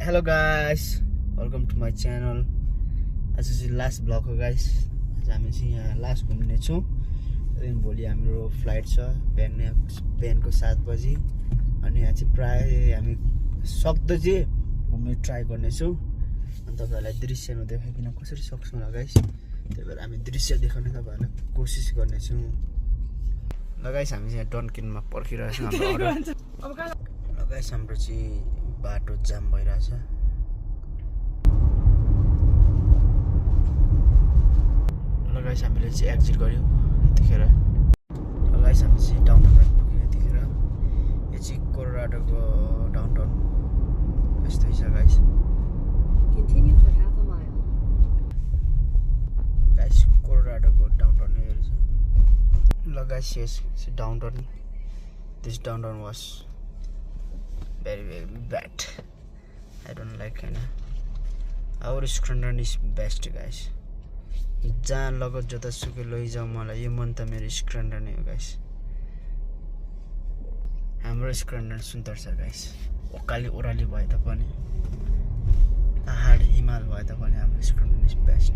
Hello guys, welcome to my channel. आज चाहिँ last blog हो गाइस. आज हामी चाहिँ यहाँ लास्ट घुम्ने छौँ. अनि भोलि हाम्रो फ्लाइट छ बिहानको 7 बजी. अनि यहाँ चाहिँ प्राय हामी सक्दो चाहिँ घुम्ने ट्राई गर्नेछौँ. अनि तपाईहरुलाई दृश्यमा देखाइकिन कसरी सक्छौँ होला गाइस. त्यही भएर हामी दृश्य देखाउने तपाईहरुलाई कोसिस गर्नेछौँ. ल गाइस हामी चाहिँ डन्किनमा पर्खिरहेछौँ हाम्रो अर्डर. ल गाइस हाम्रो चाहिँ बाटो जाम भइरहेछ. ल गाइस हामीले चाहिँ एक्जिट गर्यौँ यतिखेर. ल गाइस हामी चाहिँ डाउनटाउनमा पुग्यौँ यतिखेर. यो चाहिँ कोलोराडोको डाउनटाउन यस्तै छ गाइस. गाइस कोलोराडोको डाउनटाउन यही छ. ल guys yes downtown. This downtown was very bad. I don't like it. Our Scranton is best guys. जहाँ लगत जता सुकै लैजाऊ मलाई यो मन त मेरो स्क्रान्डन हो गाइस. हाम्रो स्क्रान्डन सुन्दर छ गाइस. ओकाली ओराली भए तापनि पहाड हिमाल भए तापनि हाम्रो स्क्रान्डन इज बेस्ट.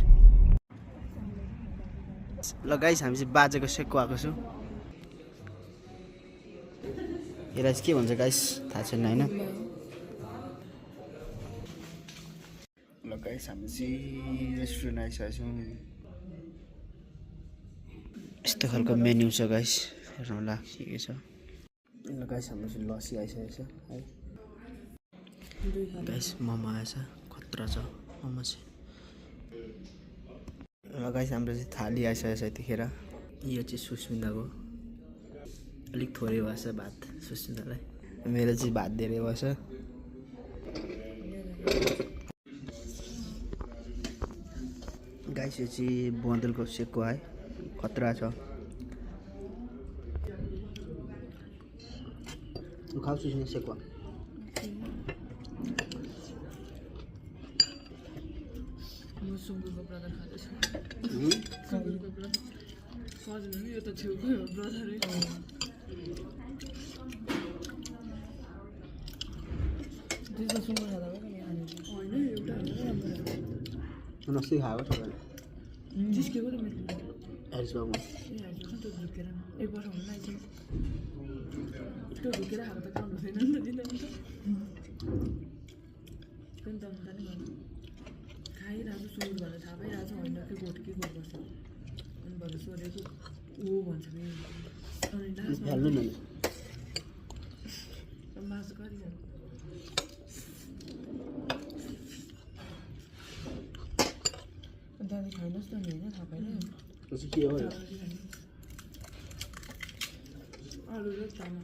ल गाइस हामी चाहिँ बाजेको सेकको आएको छु. यसलाई चाहिँ के भन्छ गाइस थाहा छैन हैन. ल गाइस हामी चाहिँ रेस्टुरेन्ट आइसकेको छौँ. यस्तो खालको मेन्यु छ गाइस. हेर्नु होला के छ. ल गाइस हाम्रो चाहिँ लस्सी आइसकेको छ है. गाइस मोमो आएछ. खतरा छ मोमो चाहिँ. ल गाइस हाम्रो चाहिँ थाली आइसकेको छ यतिखेर. यो चाहिँ सुस्मिताको. अलिक थोरै भएछ भात सुस्मितालाई. मेरो चाहिँ भात धेरै भएछ. गाइस यो चाहिँ बोतलको सेकको है. खतरा छ. खाऊ सुस्मिता सेकको. सुँगुरको ब्रदर खाँदैछ. सुँगुरको ब्रदर सजिलो नि. यो त छेउकै हो ब्रदरै. त्यसमा सुँगुर खाँदा होइन एउटा नस्ती खाएको सबैले. जिस्केको त मेरो एरिसबाबुमा ए हजुर त्यो झुकेर 1 वर्ष हुन आइसक्यो. त्यो झुकेर खाएको त काम हुँदैन नि त. दिँदा हुन्छ पनि त हुँदा नि भयो. खाइरहेको सुँगुर भनेर थाहा पाइरहेको छ. होइन के गोठ गर्छ. अनि भएर सोधेको ऊ भन्छ नि. अनि लास्टमा मासु कति छ. दादा खानुहोस् न नि होइन थाहा पाएन. के हो आलु र चामल.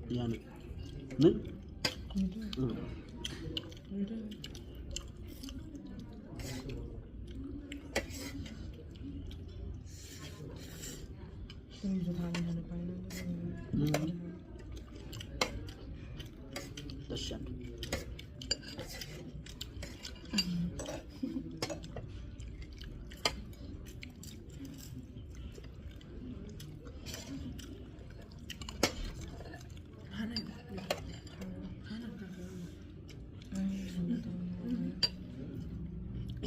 Yani ne? Dahsyat.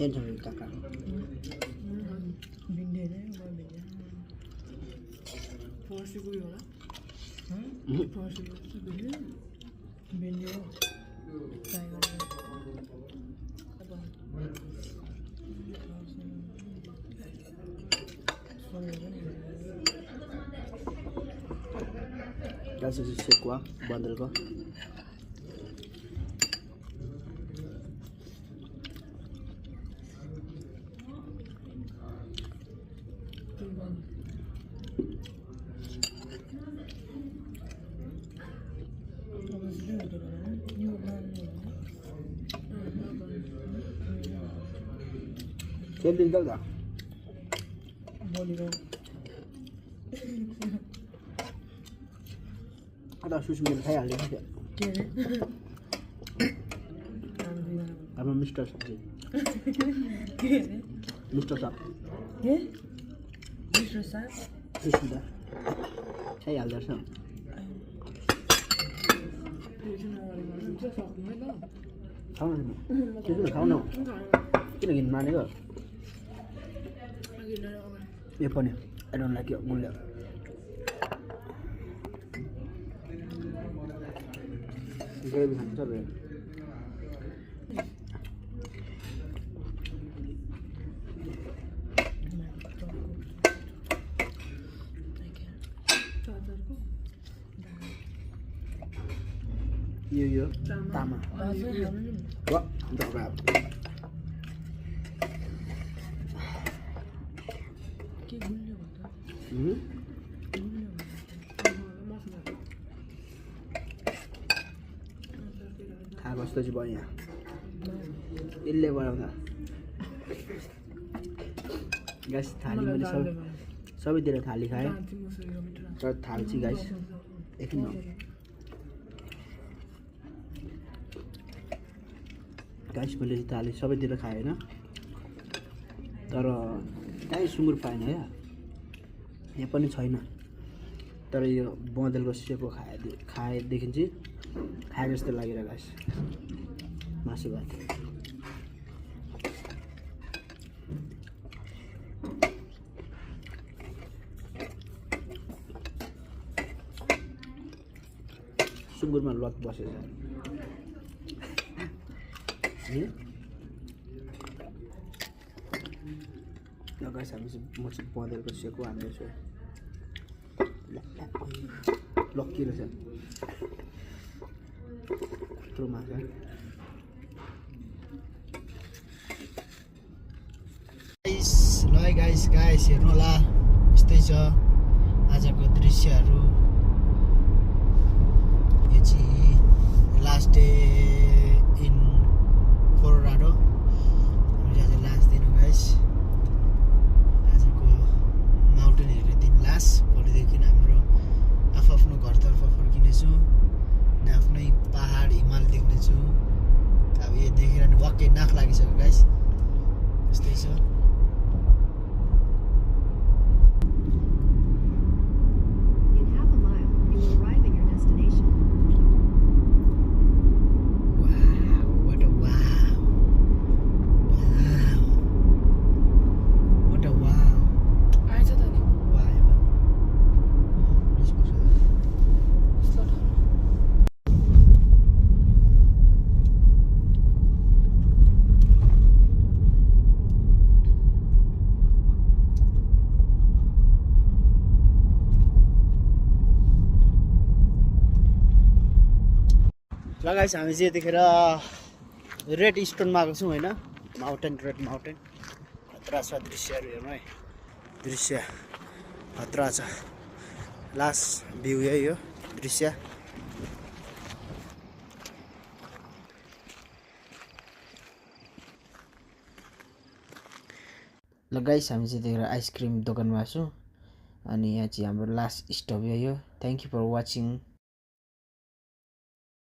Yan sa kakak. Bindi na yung mga bindi. Porsi ko yun lah. Porsi ko sa bindi. Bindi yun. Tayo na. Kasi si Sekwa, bundle ko. Xem tin tức à? Ada susu minum saya lihat ya. के अरे हामी दुईजना हाम्रो mister सब्जी के अरे mister साहब के मिस्टर साहब सुधा खाइहाल्दो रहेछ खाउन के खाउन किन घिन मानेको यो पनि आई डोन्ट लाइक यो मूल्य ग्रेभी खान्छ रे यो तामा वा दबा के गुल्यो भन्छ थाहा कस्तो चाहिँ भयो यहाँ यसले बनाउँदा गाइस थाली मैले सबैतिर थाली खाएँ तर थाल चाहिँ गाइस एकछिन गाइस मैले चाहिँ थाली सबैतिर खाएँ होइन तर कहीँ सुँगुर पाएन क्या यहाँ पनि छैन तर यो बँदेलको सेको खाएदेखि चाहिँ खाए जस्तो लागेर गाइस मासु भात सुँगुरमा लत बसेछ गाइस हामी चाहिँ म चाहिँ बँदेलको सेको हाल्दैछु लक्की रहेछ यत्रो माछा ल गाइस हेर्नु होला यस्तै छ आजको दृश्यहरू यो चाहिँ लास्ट डे इन कोलोराडो आज लास्ट दिन हो गाइस आजको माउन्टेन हेर्ने दिन लास्ट भोलिदेखि हाम्रो आफ्नो घरतर्फ फर्किनेछु आफ्नै पहाड हिमाल देख्नेछु अब यो देखेर नि वाक्कै नाक लागिसक्यो गाइस यस्तै छ ल गाइस हामी चाहिँ यतिखेर रेड स्टोनमा आएको छौँ होइन माउन्टेन रेड माउन्टेन खतरा छ दृश्यहरू हेर्नु है दृश्य खतरा छ लास्ट भ्यू यही हो दृश्य ल गाइस हामी चाहिँ यतिखेर आइसक्रिम दोकानमा छौँ अनि यहाँ चाहिँ हाम्रो लास्ट स्टप यही हो थ्याङ्क यू फर वाचिङ